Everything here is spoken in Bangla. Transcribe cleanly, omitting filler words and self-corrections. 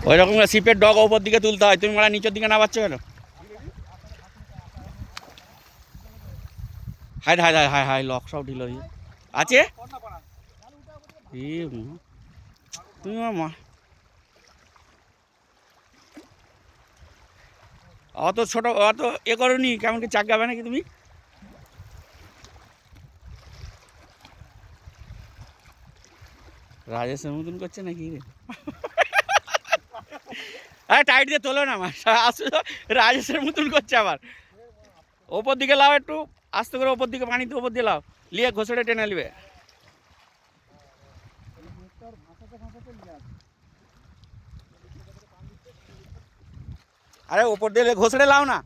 ওই রকম শিপের ডগ ওপর দিকে তুলতে হয়, তুমি মারা নিচের দিকে নামাচ্ছ কেন? High high high high high lock সব ঢিল আছে। তুমি মা অত ছোট অত এ করনি, কেমন কি চাক গাবে নাকি তুমি? রাজেশের মতন করছে নাকি রে? আরে টাইট দিয়ে তোলো না মাছ, আসলে রাজেশের মতন করছে আবার। ওপর দিকে লাও একটু আস্তে করে, ওপর দিকে পানিতে ওপর দিয়ে লাও, লিয়ে ঘোষড়ে টেনে নিবে। আরে ওপর দিয়ে ঘোষড়ে লাও না।